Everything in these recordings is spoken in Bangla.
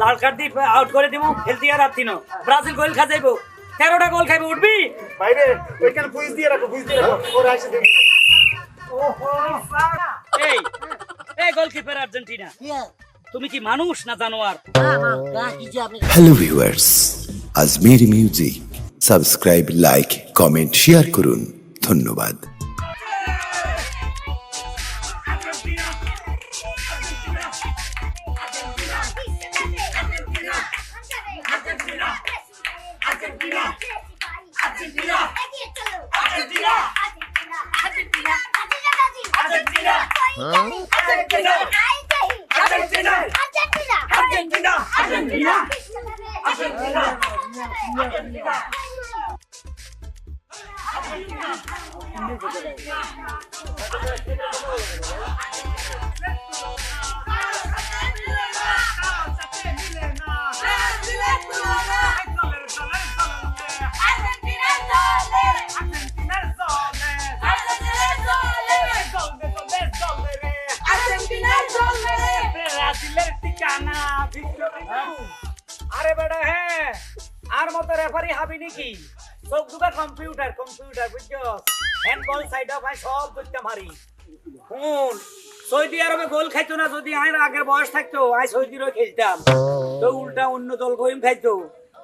লাল কার্ড দিয়ে আউট করে দিমু খেলতে আর আত্তিনো ব্রাজিল গোল খা যাইবো 13টা গোল খাইবে উঠবি বাইরে ওইখানে বুঝ দিয়ে রাখো ওরা এসে দেখি এই এই গোলকিপার আর্জেন্টিনা তুমি কি মানুষ না জানোয়ার হ্যালো ভিউয়ার্স আজমের music subscribe like comment share করুন ধন্যবাদ। আরে বেটা হ্যাঁ আর মতো রেফারি হাবি নাকি সব দুটা কম্পিউটার বুঝছো হ্যান্ডবল সাইড অফ সব করতে মারি হুন সৌদি আরবে গোল খাইতো না যদি আইন আগের বয়স থাকতো আই সৌদিরও খেলতাম তো উল্টা অন্য দল কইম খাইতো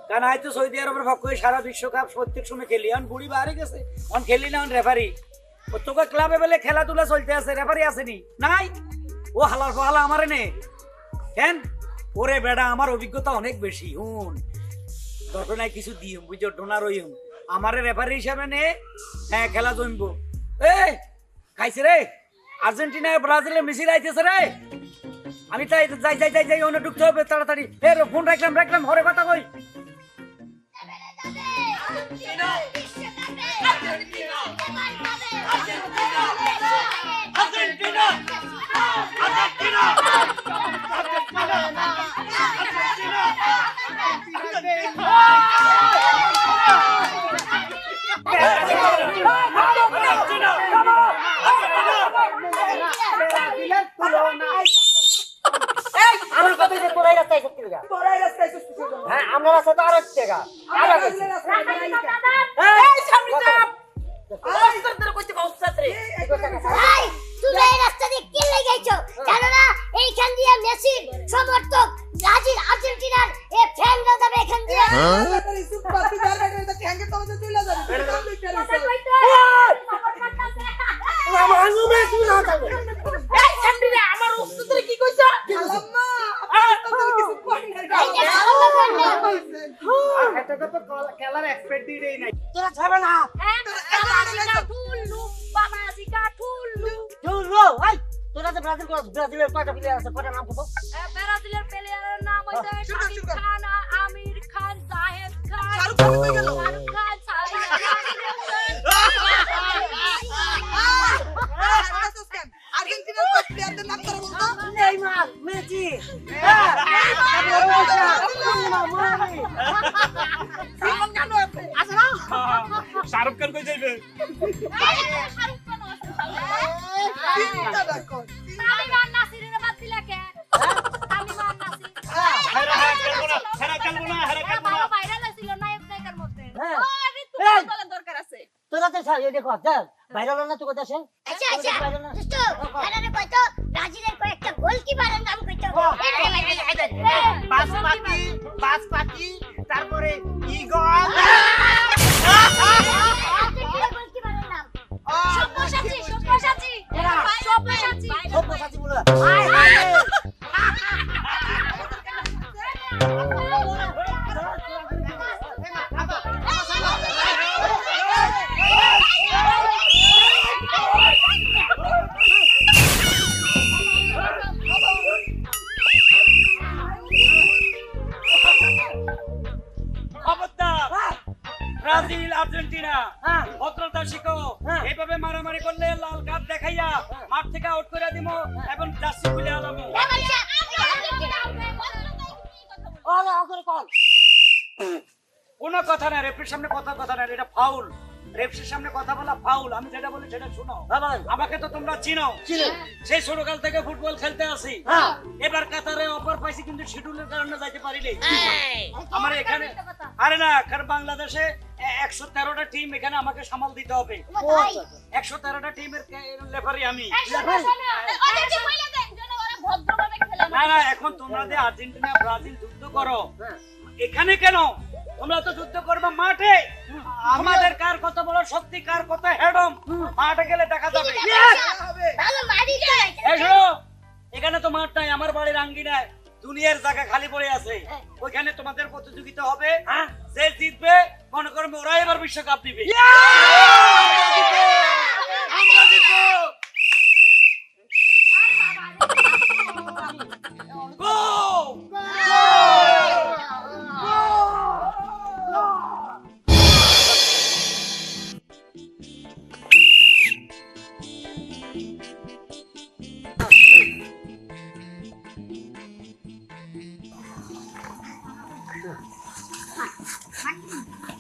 কারণ আই তো সৌদি আরবের পক্ষে সারা বিশ্বকাপ প্রত্যেক সময় খেলি এখন বুড়ি বাড়ি গেছে এখন খেলি না রেফারি তোকে ক্লাবে বলে খেলাধুলা চলতে আছে রেফারি আসেনি নাই ও হালার ফালা আমারে নে কেন ওরে বেড়া আমার অভিজ্ঞতা অনেক বেশি হুন ঘটনায় কিছু দিম বুঝছো ডোনার হইম আমারে রেফারি হিসাবে নে হ্যাঁ খেলা জমবো এ খাইছে রে আর্জেন্টিনা ব্রাজিলে মেসি আইতেছে রে আমি তাই যাই ওনে ঢুকতে হবে তাড়াতাড়ি এ ফোন রাখলাম হরে কথা কই সমর্থক ব্রাজিল আর্জেন্টিনার এ ফ্যানরা যাবে এখান দিয়ে আমার ওস্তাদের কি কইছা খেলার এক্সপেক্টেডই নাই তোরা যাবে না তোরা যে ব্রাজিলের কয়টা প্লেয়ার আছে কয়টা নাম কত ব্রাজিলের প্লেয়ারের নাম হইছে শাকিব খান আমির খান জাহেদ খান শাহরুখ খান কই গেল শাহরুখ খান আর্জেন্টিনার কোন প্লেয়ারদের নাম তোরা বলতো নেইমার মেসি শাহরুখ খান কই যাইবে শাহরুখ খান তামিমান নাসিরের বাদ দিলা কে তামিমান নাসির বাবা ভাইরাল ছিল নায়ক নায়িকার মধ্যে দলের দরকার আছে তোরা তো এই দেখো ভাইরাল না তো কথা আছে আচ্ছা দোস্ত এরারে কইতো ব্রাজিলের কয়েকটা গোলকিপারের নাম কইতো বাসপাতি তারপরে ইগল গোলকিপারের নাম সব্যসাচী বলে ব্রাজিল আর্জেন্টিনা ভদ্রতা শিখো এইভাবে মারামারি করলে লাল কার্ড দেখাইয়া মাঠ থেকে আউট করে দিব এবং জার্সি খুলে আলামো কোনো কথা না রেফারির সামনে কথা না এটা ফাউল রেফারির সামনে কথা বলা ফাউল। আমি যেটা বলি সেটা শুনো। হ্যাঁ বলেন। আমাকে তো তোমরা চিনো, চিনি। সেই ছোটকাল থেকে ফুটবল খেলতে আসি। হ্যাঁ। এবার কাতারে অফার পাইছি কিন্তু শিডিউলের কারণে যাইতে পারিনি। আমার এখানে আরে না, কারণ বাংলাদেশে 113টা টিম, এখানে আমাকে সামাল দিতে হবে। ও ভাই 113টা টিমের রেফারি আমি। ওদেরকে বলে দেন যেন ওরা ভদ্রভাবে খেলে। না না, এখন তোমরা যে আর্জেন্টিনা ব্রাজিল যুদ্ধ করো, হ্যাঁ। এখানে কেন? তোমরা তো যুদ্ধ করবে মাঠে। আমাদের কার কত বড় শক্তি, কার কত হেডম, মাঠে গেলে দেখা যাবে। ভালো মারি তো এই শোনো, এখানে তো মাঠ নাই, আমার বাড়ির আঙ্গিনায় দুনিয়ার জায়গা খালি পড়ে আছে। ওইখানে তোমাদের প্রতিযোগিতা হবে, যে জিতবে মনে করবে ওরা এবার বিশ্বকাপ দিবে। আমরা জিতবো। Go!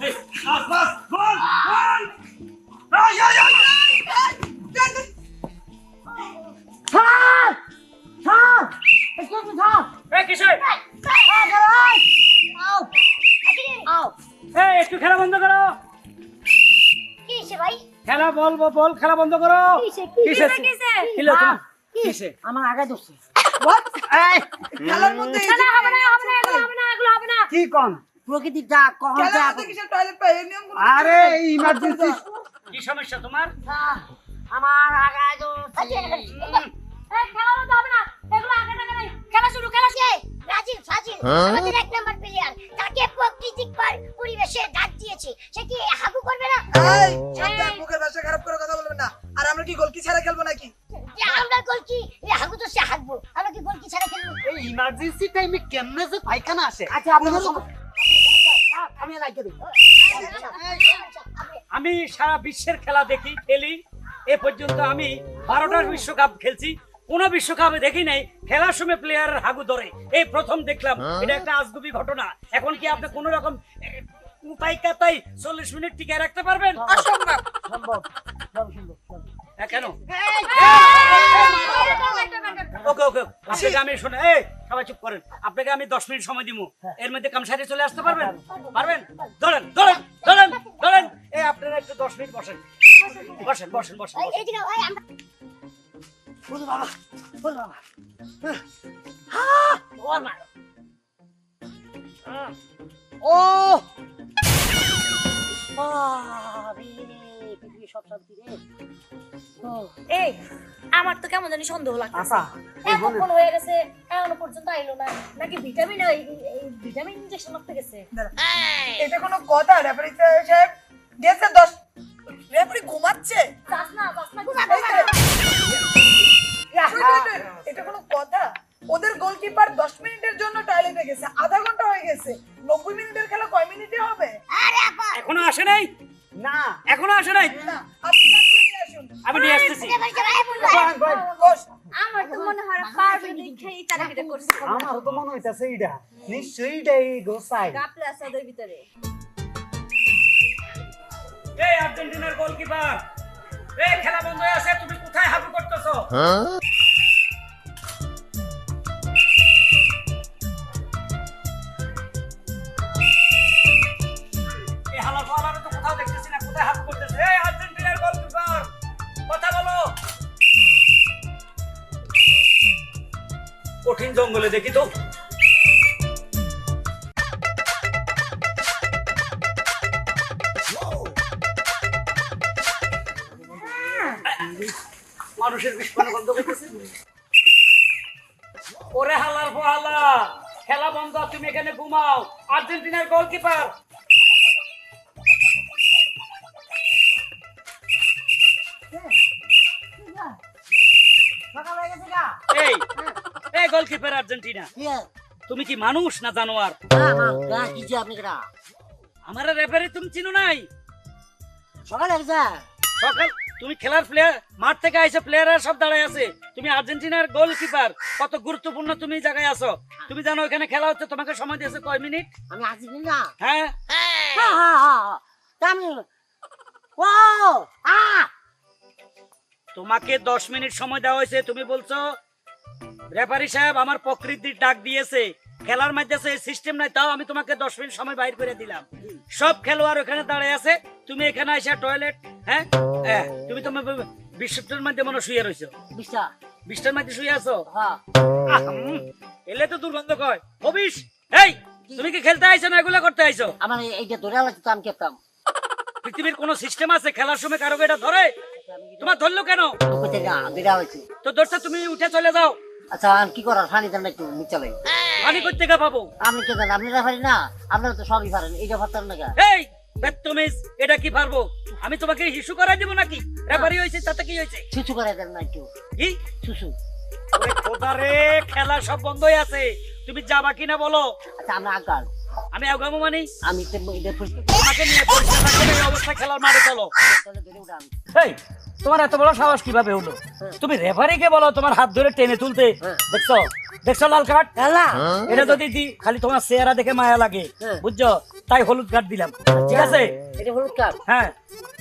Hey, pass, gol, gol! Ay, ay, ay, ay! Sir sir excuse me sir এই কিসের? আউ আউ এই একটু খেলা বন্ধ করো। কি হইছে ভাই? খেলা বলবো, বল খেলা বন্ধ করো। কিসে কিসে? কিসে? কিলো তোমার? কিসে? আমার আগে দোষে এই খেলার মধ্যে এই না হবে না হবে না এগুলো হবে না এগুলো হবে না। কি কোন? প্রকৃতি যা কখন যা খেলার মধ্যে কিসের টয়লেট পাই এই নিয়মগুলো আরে ইমার্জেন্সি কি সমস্যা তোমার? আমার আগে দোষে এই খেলা বন্ধ হবে না, এগুলো আগে না নাই। খেলা শুরু, খেলা শুরু। ব্রাজিল ফাজিল আমাদের এক নাম্বার প্লেয়ার, তাকে প্রকৃতিক পরিবেশে ডাক দিয়েছে, সে কি হাগু করবে না? এই সাবধান মুখের ভাষা খারাপ করে কথা বলবেন না আর আমরা কি গোল কি ছাড়া খেলবো নাকি যে আমরা গোল কি হাগু তো সে হাগবো, আমরা কি গোল কি ছাড়া খেলবো? এই ইমার্জেন্সি টাইমে কেমনে যে পায়খানা আসে? আচ্ছা আপনাদের আমি লাইকে দিই আমি সারা বিশ্বের খেলা দেখি, খেলি। এ পর্যন্ত আমি 12টার বিশ্বকাপ খেলছি, কোনো বিশ্বকাপে দেখি নাই খেলার সময় প্লেয়ারের হাগু ধরে। এই প্রথম দেখলাম। এটা একটা আজগুবি ঘটনা। এখন কি আপনি কোন রকম উপায় কাতাই 40 মিনিট টিকে রাখতে পারবেন? অসম্ভব সম্ভব সব সম্ভব হ্যাঁ, কেন? ওকে ওকে, আপনাকে আমি শুনে, এই সবাই চুপ করেন। আপনাকে আমি 10 মিনিট সময় দিব, এর মধ্যে কাম সারিয়ে চলে আসতে পারবেন? পারবেন? ধরেন ধরেন ধরেন ধরেন। এই আপনারা একটু 10 মিনিট বসেন, বসেন বসেন বসেন ভাই বসেন। এইদিকে ভাই আমরা বলো বাবা বলো বাবা ওর মা ও পৃথিবীর সব শান্তি রে ও এই আমার তো কেমন জানি সন্দেহ লাগছে। আপা এতক্ষণ হয়ে গেছে এখনো পর্যন্ত আইলো না, নাকি ভিটামিন ভিটামিন ইনজেকশন লাগতে গেছে? এটা কোনো কথা রেফারি সাহেব গেছে 10 রেফারি ঘুমাচ্ছে যাস না এই যে, এটা কোনো কথা ওদের গোলকিপার 10 মিনিটের জন্য টয়লেটে গেছে, আধা ঘন্টা হয়ে গেছে। 90 মিনিটের খেলা কয় মিনিটে হবে আরে আপা এখনো আসে নাই? না এখনো আসে নাই? না আপনি জানতে নিয়ে আসুন আমি নিয়ে আসতেছি। ভাই ভাই ভাই বস আমার তো মনে হয় পারবে দেখেই তারা এটা করছে। আমার তো মনে হইতাছে এইটা নিশ্চয়ই এটাই গোসাই। গাপলে আছে ওদের ভিতরে। এই আর্জেন্টিনার গোলকিপার, এই খেলা বন্ধ হয়ে আছে, তুমি কোথায় হাগু করতেছো? এই হালার ফালারে তো কোথাও দেখতেছি না, কোথায় হাগু করতেছে? এই আর্জেন্টিনার গোলকিপার, কথা বলো। কঠিন জঙ্গলে দেখি তো। মানুষের বিস্ফোরণ বন্ধ করতেছে। ওরে হালার ফালা, খেলা বন্ধ, তুমি এখানে ঘুমাও। আর্জেন্টিনার গোলকিপার, সকাল হয়ে গেছে গা এই এই গোলকিপার আর্জেন্টিনা, কি তুমি কি মানুষ না জানোয়ার? গা কি যে আপনি কেডা আমার রেফারি তুমি চিনো নাই? সকাল হয়ে গেছে সকাল তুমি খেলার প্লেয়ার, মাঠ থেকে আইসে প্লেয়াররা সব দাঁড়ায় আছে, তুমি আর্জেন্টিনার গোলকিপার, কত গুরুত্বপূর্ণ তুমি এই জায়গায় আছো। তুমি জানো এখানে খেলা হচ্ছে, তোমাকে সময় দিয়েছে কয় মিনিট? আমি আসি না হ্যাঁ, হ্যাঁ হ্যাঁ হ্যাঁ তা আমি ও আ তোমাকে 10 মিনিট সময় দেওয়া হয়েছে, তুমি বলছো রেফারি সাহেব আমার প্রকৃতির ডাক দিয়েছে, খেলার মধ্যে সিস্টেম নাই, তাও আমি তোমাকে 10 মিনিট সময় বাইর করে দিলাম। সব খেলোয়াড় ওখানে দাঁড়িয়ে আছে, তুমি এখানে এসে টয়লেট, হ্যাঁ তুমি তোমার বিশ্বটার মধ্যে মনে শুয়ে রয়েছো, বিশটা বিশটার মধ্যে শুয়ে আছো। হ্যাঁ এলে তো দুর্গন্ধ কয়। হবিস, এই তুমি কি খেলতে আইছো না এগুলা করতে আইছো? আমার এইটা ধরে লাগছে তো আমি খেতাম। পৃথিবীর কোন সিস্টেম আছে খেলার সময় কারো এটা ধরে? তোমার ধরলো কেন? কইতে না ধরে লাগছে। তো ধরতে তুমি উঠে চলে যাও। আচ্ছা আমি কি করার, পানি দেন না একটু নিচলে। পানি কই থেকে পাবো? আপনি কে জানেন, আপনি রেফারি না, আপনারা তো সবই পারেন, এইটা পারতেন না। এই বেত্তমিজ, এটা কি পারবো? আমি তোমাকে ইস্যু করাই দিব নাকি? রেফারি হইছে তাতে কি হইছে? ছুছু করে দেন না একটু, কি ছুছু। ওরে খোদা রে, খেলা সব বন্ধই আছে, তুমি যাবা কিনা বলো? আচ্ছা আমরা আগাল, আমি আগামো মানে আমি তো এটা ফুসকে তোমাকে নিয়ে পরিষ্কার থাকবে এই অবস্থায় খেলার মাঠে চলো। তাহলে ধরে উঠান। এই তোমার এত বড় সাহস কিভাবে হলো? তুমি রেফারিকে বলো তোমার হাত ধরে টেনে তুলতে। দেখছো দেখছো লাল কার্ড? খেলা এটা যদি দি খালি তোমার চেহারা দেখে মায়া লাগে, বুঝছো, তাই হলুদ কার্ড দিলাম, ঠিক আছে? এটা হলুদ কার্ড। হ্যাঁ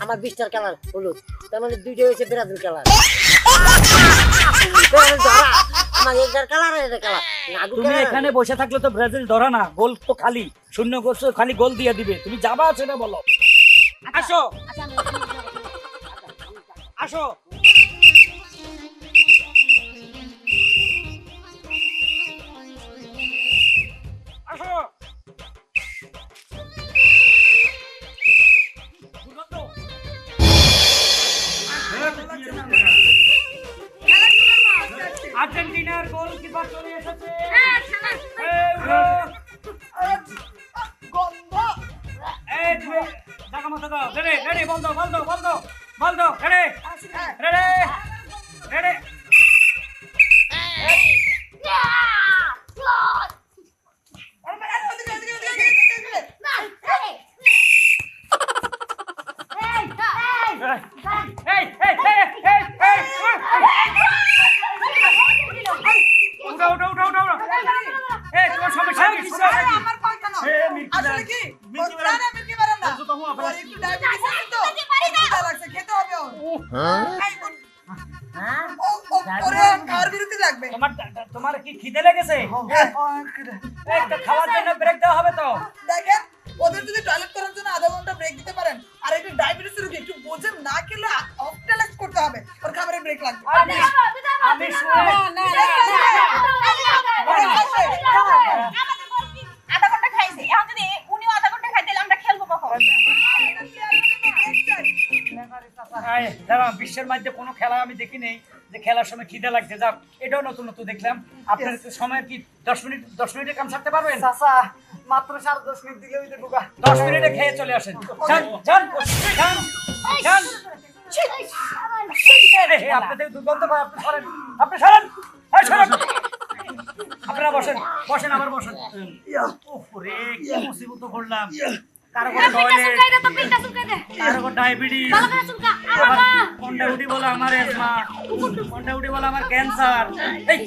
আমার 20টার কালার হলুদ, তার মানে দুইটা হয়েছে ব্রাজিল কালার। আমার এটার কালার এটা কালার। তুমি এখানে বসে থাকলে তো ব্রাজিল ধরা না, গোল তো খালি শূন্য করছো, খালি গোল দিয়ে দিবে। তুমি যাবা সেটা বলো। আসো আসো। আসো। আর্জেন্টিনার গোলকিপার চলে এসেছে। গন্ধ। এই তুমি জায়গা মতো দাও। রেডি রেডি, বল দাও বল দাও বল দাও বল দাও। Ready ready ready. এই এই এই এই এই উঠো উঠো উঠো উঠো উঠো। এই তোমার সমস্যা কি? আমার পায় কেন? আসলে কি? বন্ধুরা না, মির্কি মারেন না। ওর একটু ডায়াবেটিস আছে তো, ক্ষুধা লাগছে, খেতে হবে ওর। এই কোন- ওরে খাওয়ার বিরতি লাগবে। তোমার কি খিদে লেগেছে? একটা খাওয়ার জন্য ব্রেক দেওয়া হবে তো। দেখেন, ওদের যদি টয়লেট করার জন্য আধা ঘন্টা ব্রেক দিতে পারেন, আর একটু ডায়াবেটিস রোগী একটু বোঝেন না খেলে অফটালাইজ করতে হবে, ওর খাবারের ব্রেক লাগবে। আমি শুনে আধা ঘন্টা খাইছে, এখন যদি উনিও আধা ঘন্টা খাইতে আমরা খেলবো কখন? বিশ্বের মধ্যে কোনো খেলা আমি দেখি নেই যে খেলার সময় খিদে লাগছে। যাক, এটাও নতুন নতুন দেখলাম। আপনার সময় কি 10 মিনিটে কাম সারতে পারবেন? চাচা মাত্র 10.5 মিনিট দিলে ওই যে ঢোকা। 10 মিনিটে খেয়ে চলে আসেন। যান যান যান যান। আপনাদের দুর্গন্ধ পায়, আপনি সরেন, আপনি সরেন, এই সরেন। আপনারা বসেন বসেন, আবার বসেন। ওরে কি মুসিবত করলাম। কারো কোনো টয়লেট, কারো কোনো ডায়াবেটিস, কোনটা উঠি বলে আমার এজমা, কোনটা উঠি বলে আমার ক্যান্সার। এই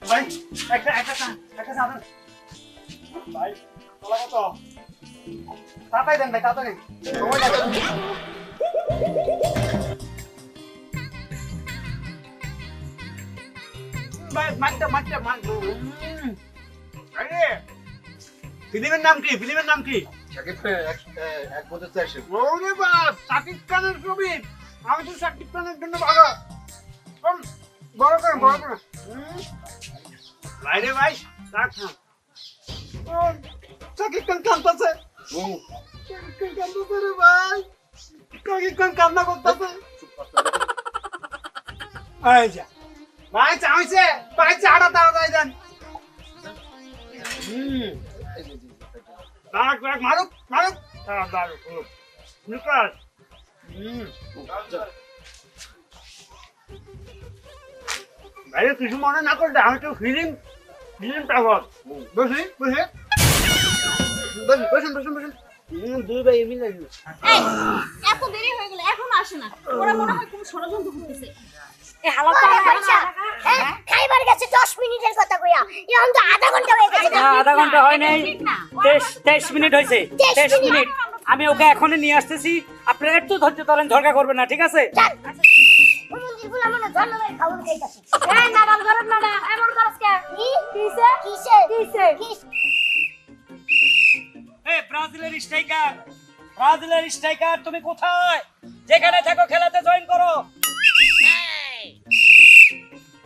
ভাই একটা একটা একটা সাধারণ ভাই চলা কত? তাড়াতাড়ি দেন ভাই, তাড়াতাড়ি সময় লাগে। ভাই মাইকটা মাইকটা মাইক। আরে ফিল্মের নাম কি? ফিল্মের নাম কি? শাকিব খান এক বছর চাইছে। ওরে বাপ, শাকিব খানের ছবি। আমি তো শাকিব খানের জন্য ভালো। বড় করে বড় করে। ভাইরে ভাই, রাখ না। শাকিব খান কাঁদতেছে। শাকিব খান কাঁদতেছে রে ভাই। শাকিব খান কান্না করতেছে। এই যা। ভাই চাইছে, ভাই চাড়া তাড়াতাড়ি দেন। রাখ রাখ, মারুক মারুক। মারুক নিকাশ। ভাইরে কিছু মনে না করলে আমি তো ফিলিং পাগল। বসি বসে বসুন বসুন বসুন। দুই ভাই মিলে এত দেরি হয়ে গেল, এখনো আসে না। ওরা মনে হয় কোনো ষড়যন্ত্র করতেছে। এ খাইবার গেছে 10 মিনিটের কথা কইয়া, এখন তো আধা ঘন্টা হয়ে গেছে। আধা ঘন্টা হয় নাই, 23 মিনিট হয়েছে। 23 মিনিট। আমি ওকে এখনই নিয়ে আসতেছি, আপনারা একটু ধৈর্য ধরেন, ঝগড়া করবেন না, ঠিক আছে? মন্দির গুলা মনে ধন্যবাদ খাওয়ান খাইতাছি এই নাগাল গরম না এমন করস কে কিসে কিসে কিসে এই ব্রাজিলের স্ট্রাইকার তুমি কোথায়? যেখানে থাকো খেলাতে জয়েন করো।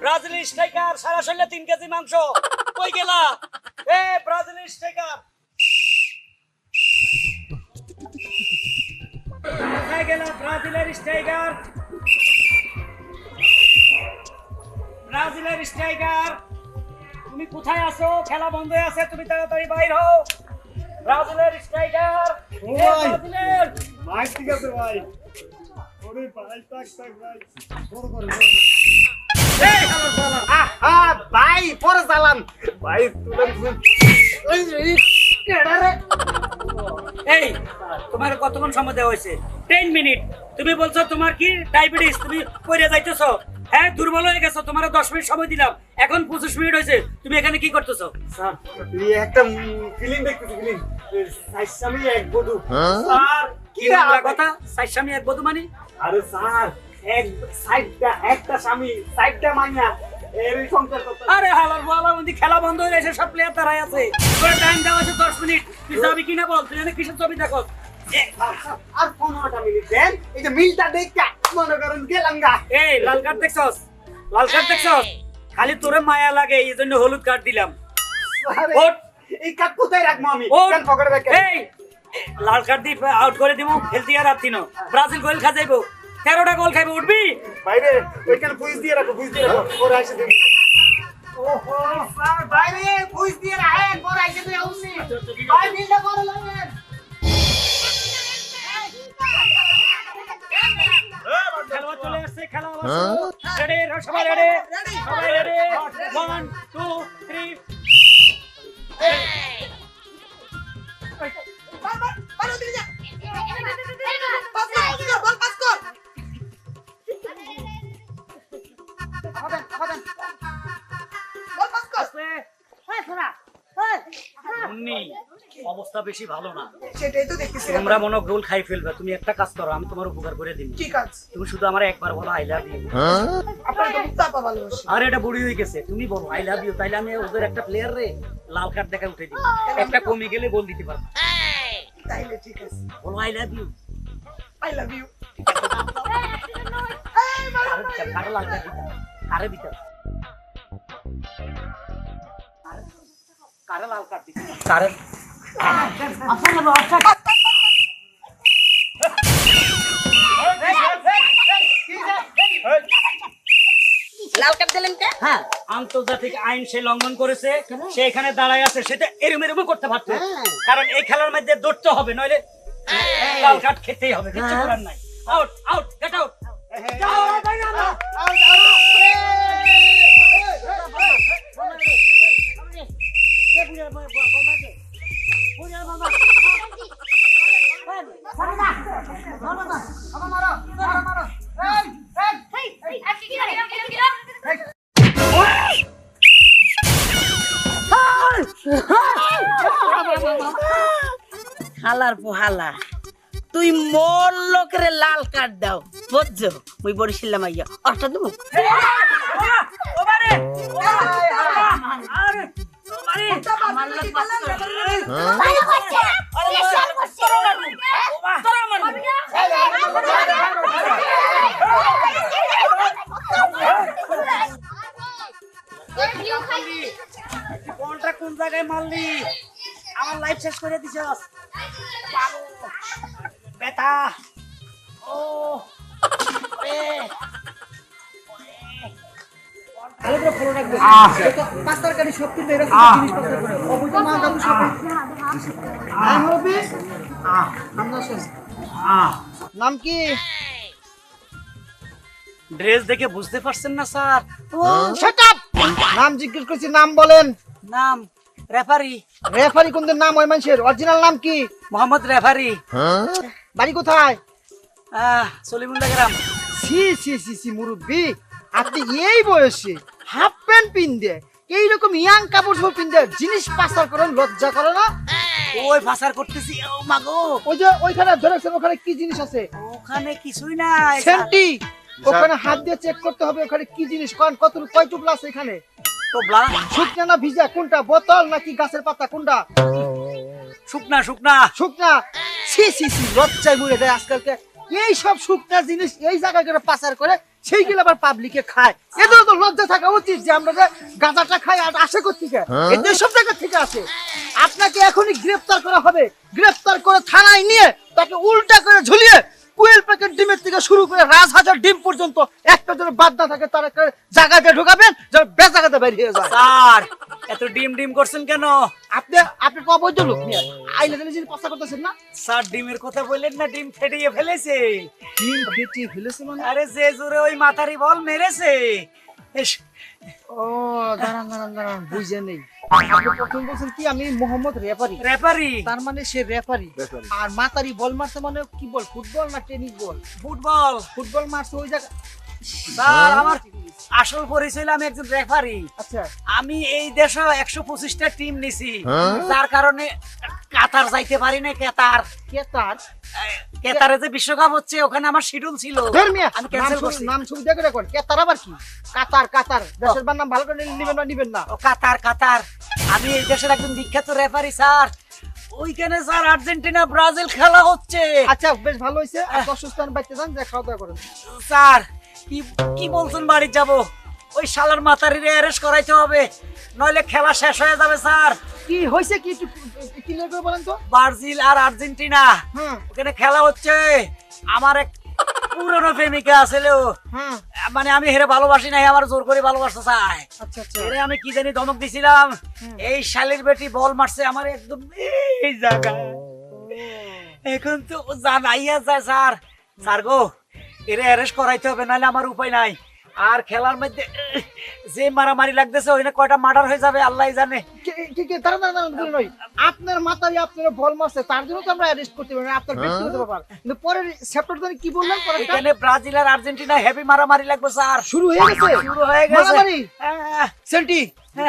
ব্রাজিলের স্ট্রাইকার সারা শরীরে 3 কেজি মাংস, কই গেলা? ব্রাজিলের স্ট্রাইকার কোথায় গেলা? ব্রাজিলের স্ট্রাইকার তুমি কোথায় আছো? খেলা বন্ধ হয়ে আছে, তুমি তাড়াতাড়ি বাইর হও। ব্রাজিলের স্ট্রাইকার ব্রাজিলের ভাই ঠিক আছে ভাই, ওরে ভাই থাক ভাই, বড় করে ভাই পরে চালান ভাই, এই তোমার কতক্ষণ সময় দেওয়া হয়েছে? 10 মিনিট। তুমি বলছো তোমার কি ডায়াবেটিস, তুমি পড়ে যাইতেছো, হ্যাঁ দুর্বল হয়ে গেছো, তোমার 10 মিনিট সময় দিলাম, এখন 25 মিনিট হয়েছে, তুমি এখানে কি করতেছো? স্যার এই একটা ফিল্ম দেখতেছি, ফিল্ম সাইসামি এক বধূ স্যার। কি বাংলা কথা? সাইসামি এক বধূ মানে? আরে স্যার এক সাইডটা একটা স্বামী সাইডটা মাইয়া এর সংসার করতে। আরে হালার বালা মন্দি, খেলা বন্ধ হয়ে গেছে, সব প্লেয়ার দাঁড়াই আছে, তোর টাইম দেওয়া আছে 10 মিনিট, তুই যাবি কিনা বল? তুই এখানে কিসের ছবি দেখো? আর 15টা মিনিট দেন, এই যে মিলটা দেখা মনে করেন গেলাম গা। এই লাল কার্ড দেখছস? লাল কার্ড দেখছস? খালি তোরে মায়া লাগে, এই জন্য হলুদ কার্ড দিলাম। আরে ওঠ। এই কাট কোথায় রাখবো আমি? ওঠ। কেন পকেটে রাখেন? এই লাল কার্ড দিয়ে আউট করে দিমু, হেলদি আর আতিনো ব্রাজিল গোল খা যাইবো, 13টা গোল খাইবো, উঠবি? বাইরে ওইখানে পুলিশ দিয়ে রাখো, পুলিশ দিয়ে রাখো, ওরা এসে দেবে। ওহো স্যার বাইরে পুলিশ দিয়ে রাখেন, ওরা এসে দেবে উনি ভাই মিলটা করে লাগেন। খেলা চলে আসছে, খেলা রেডি, সবাই রেডি, সবাই রেডি, 1 2 3। বারো দিকে যা, পাস কর, বল পাস কর, বল পাস কর। ওই সোনা মুন্নি, অবস্থা বেশি ভালো না, সেটাই তো দেখতেছি। তোমরা মনে গোল খাই ফেলবে। তুমি একটা কাজ করো, আমি তোমার উপকার করে দিই। কি কাজ? তুমি শুধু আমার একবার বলো আই লাভ ইউ। আপনার তো মুক্তাপা ভালোবাসি। আর এটা বুড়ি হয়ে গেছে, তুমি বলো আই লাভ ইউ, তাইলে আমি ওদের একটা প্লেয়ার রে লাল কার্ড দেখা উঠে দিব, একটা কমে গেলে গোল দিতে পারবো। তাইলে ঠিক আছে, বলো I love you. I love you. কারে লাল কার্ড দিতে, কারে দিতে, কারে লাল কার্ড দিতে, কারে লাল কার্ড দিলেন কে? হ্যাঁ আন্তর্জাতিক আইন সে লঙ্ঘন করেছে, সে এখানে দাঁড়ায় আছে, সেটা এরম এরম করতে পারতো, কারণ এই খেলার মধ্যে দৌড়তে হবে, নইলে লাল কার্ড খেতেই হবে, কিছু করার নাই। Out out, get out. হালার পোহালা, তুই মোর লোকের লাল কার্ড দাও, বুঝছো? মুই বরিশিল্লাম আইয়া অর্থ দেবো। আমার লোক ভালো করছে ইলেকশন করছে বলটা কোন জায়গায় মারলি? আমার লাইফ শেষ করে দিছস। বেটা ও এ আরে ফলো রাখবে, পাঁচ তরকারি সব কিন্তু এরকম জিনিস পত্র করে অবৈধ মা দাদু সব হবে। আমরা শেষ। নাম কি? ড্রেস দেখে বুঝতে পারছেন না স্যার? শাট আপ, নাম জিজ্ঞেস করছি, নাম বলেন। নাম রেফারি। রেফারি কোনদের নাম হয় মানুষের? অরিজিনাল নাম কি? মোহাম্মদ রেফারি। বাড়ি কোথায়? সলিমুল্লাহ গ্রাম। সি সি সি সি মুরব্বি, আপনি এই বয়সে হাফ প্যান্ট পিনদে, এইরকম ইয়াং কাপড় সব পিনদে জিনিস পাচার করেন, লজ্জা করে না? ওই ফাসার করতেছি। ও মাগো, ওই যে ওইখানে ধরেছেন, ওখানে কি জিনিস আছে? ওখানে কিছুই নাই স্যার। সেন্টি, ওখানে হাত দিয়ে চেক করতে হবে ওখানে কি জিনিস, কত কয় টুকরা আছে এখানে? টোবলা শুকনা না ভিজা কোনটা, বোতল নাকি গাছের পাতা কোনটা? শুকনা শুকনা। শুকনা। ছি ছি ছি, লজ্জায় মরে যায় আজকালকে এই সব শুকনা জিনিস এই জায়গায় করে পাচার করে সেইগুলো আবার পাবলিকে খায়। এদের তো লজ্জা থাকা উচিত যে আমরা যে গাঁজাটা খাই আর আসে কোত্থেকে, এদের সব জায়গা থেকে আসে। আপনাকে এখনই গ্রেফতার করা হবে, গ্রেফতার করে থানায় নিয়ে তাকে উল্টা করে ঝুলিয়ে কুয়েল প্যাকেট ডিমের থেকে শুরু করে রাজহাজার ডিম পর্যন্ত একটা যেন বাদ না থাকে তার একটা জায়গাতে ঢোকাবেন যেন বেজাগাতে বেরিয়ে যায়। স্যার এত ডিম ডিম করছেন কেন? আপনি অবৈধ লোক নিয়ে আইলে জিনিস পাচার করতেছেন না? স্যার ডিমের কথা বললেন না, ডিম ফেটিয়ে ফেলেছে। ডিম ফেটিয়ে ফেলেছে মানে? আরে যে জোরে ওই মাথারি বল মেরেছে। ও দাঁড়ান বুঝে নেই। আপনি প্রথম বলছেন কি আমি মোহাম্মদ রেফারি? রেফারি তার মানে সে রেফারি। আর মাতারি বল মারছে মানে কি বল, ফুটবল না টেনিস বল? ফুটবল। ফুটবল মারছে ওই জায়গা। স্যার আমার আসল পরিচয় আমি একজন রেফারি। আচ্ছা, আমি এই দেশে 125টা টিম নিছি, যার কারণে কাতার যাইতে পারি না। কেতারে যে বিশ্বকাপ হচ্ছে ওখানে আমার শিডিউল ছিল, আমি ক্যান্সেল করছি। নাম শুনতে দেখে রেকর্ড। কেতার আবার কি? কাতার দেশের নাম ভালো করে নিবেন না। ও কাতার। আমি এই দেশের একজন বিখ্যাত রেফারি স্যার। ওইখানে স্যার আর্জেন্টিনা ব্রাজিল খেলা হচ্ছে। আচ্ছা বেশ ভালো হইছে। আর অসুস্থান বাইতে যান, যে খাওয়া দাওয়া করেন। স্যার কি বলছেন, বাড়ি যাব? ওই শালার মাতারিরে অ্যারেস্ট করাইতে হবে, নইলে খেলা শেষ হয়ে যাবে। স্যার কি হইছে, কি একটু ক্লিয়ার করে বলেন তো। ব্রাজিল আর আর্জেন্টিনা ওখানে খেলা হচ্ছে। আমার এক পুরনো প্রেমিকা আছিল, মানে আমি হেরে ভালোবাসি নাই, আমার জোর করে ভালোবাসতে চাই। আচ্ছা হেরে আমি কি জানি ধমক দিছিলাম, এই শালির বেটি বল মারছে আমার একদম এই জায়গায়। এখন তো জানাইয়া যায় স্যার গো, এরে অ্যারেস্ট করাইতে হবে, নাহলে আমার উপায় নাই। আর খেলার মধ্যে যে মারামারি লাগতেছে ওইখানে কয়টা মার্ডার হয়ে যাবে আল্লাহ জানে। আপনার মাথায় আপনার বল মারছে তার জন্য তো আমরা অ্যারেস্ট করতে পারি, আপনার ব্যক্তিগত ব্যাপার। কিন্তু পরের চ্যাপ্টারটা কি বললেন? এখানে ব্রাজিল আর আর্জেন্টিনা হেভি মারামারি লাগবে স্যার। শুরু হয়ে গেছে মারামারি। সেন্টি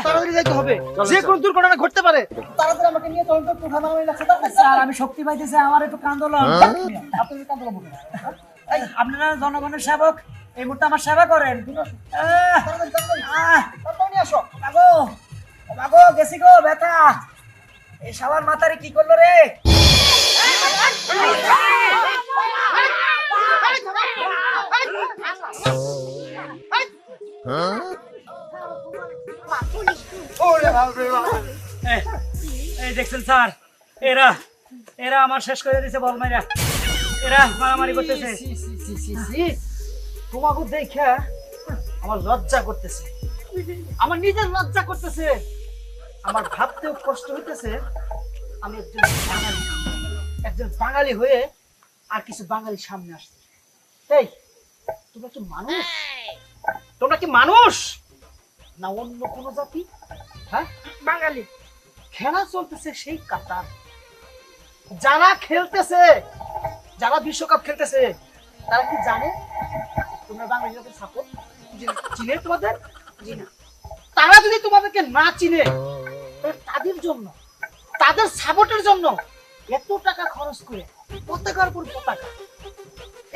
তাড়াতাড়ি যাইতে হবে, যে কোন দুর্ঘটনা ঘটতে পারে। তাড়াতাড়ি আমাকে নিয়ে চলুন তো, কোথায় মারামারি লাগছে। স্যার আমি শক্তি পাইতেছি, আমার একটু কান্দোলন। আপনি কান্দোলন বলেন। এই আপনারা জনগণের সেবক, এই মুহূর্তে আমার সেবা করেন। গেছি গো ব্যথা। এই শালার মাথারে কি করলো রে? এই দেখছেন স্যার, এরা আমার শেষ করে দিয়েছে বল মাইরা। এরা মারামারি করতেছে। তোমাকে দেখে আমার লজ্জা করতেছে, আমার নিজের লজ্জা করতেছে, আমার ভাবতেও কষ্ট হইতেছে। আমি একজন বাঙালি হয়ে আর কিছু বাঙালির সামনে আসছে। এই তোমরা কি মানুষ? তোমরা কি মানুষ না অন্য কোন জাতি? হ্যাঁ, বাঙালি। খেলা চলতেছে সেই কাতার, যারা খেলতেছে, যারা বিশ্বকাপ খেলতেছে, তারা কি জানে তোমরা বাংলাদেশের সাপোর্ট চিনে তোমাদের? তারা যদি তোমাদেরকে না চিনে, তাদের জন্য, তাদের সাপোর্টের জন্য এত টাকা খরচ করে পতাকার উপর পতাকা,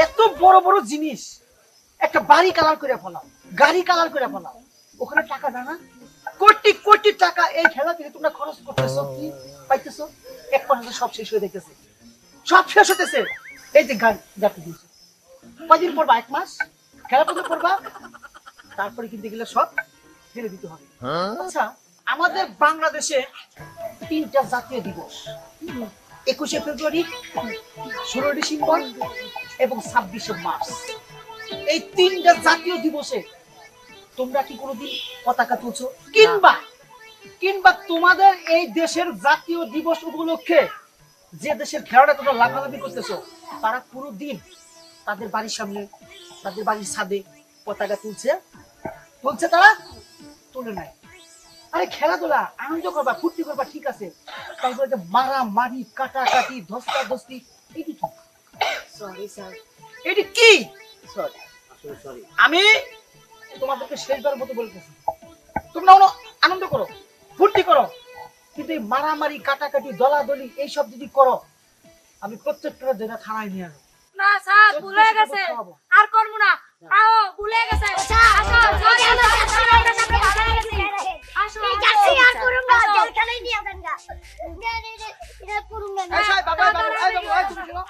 এত বড় বড় জিনিস, একটা বাড়ি কালার করে ফেলাও, গাড়ি কালার করে ফেলাও, ওখানে টাকা জানা কোটি কোটি টাকা এই খেলা থেকে তোমরা খরচ করতেছো, কি পাইতেছো? এক পর্যন্ত সব শেষ হয়ে দেখতেছে, সব শেষ হতেছে। এই যে গান যাতে দিয়েছে, কদিন পড়বা? 1 মাস খেলা পর্যন্ত পড়বা, তারপরে কিন্তু গেলে সব ফেলে দিতে হবে। আচ্ছা, আমাদের বাংলাদেশে 3টা জাতীয় দিবস, 21শে ফেব্রুয়ারি, 16 ডিসেম্বর এবং 26শে মার্চ। এই 3টা জাতীয় দিবসে তোমরা কি কোনোদিন পতাকা তুলছো? কিংবা তোমাদের এই দেশের জাতীয় দিবস উপলক্ষে যে দেশের খেলাটা তোমরা লাফালাফি করতেছো, তারা পুরো দিন তাদের বাড়ির সামনে, তাদের বাড়ির ছাদে পতাকা তুলছে? তারা তুলে নাই। আরে খেলাধুলা আনন্দ করবা, ফুর্তি করবা, ঠিক আছে, তারপরে যে মারামারি, কাটাকাটি, ধস্তাধস্তি, এটি কি? সরি স্যার, এটি কি? সরি, আমি তোমাদেরকে শেষবার মতো বলতেছি, তোমরা আনন্দ করো, ফুর্তি করো, কিন্তু এই মারামারি কাটাকাটি দলাদলি এইসব যদি করো আমি প্রত্যেকটা যেটা থানায় নিয়ে আসবো। না স্যার ভুলে গেছে আর করব না আও ভুলে গেছে আসো সরি আসো যাচ্ছি আর করুন না জেলখানায় নিয়ে যাবেন না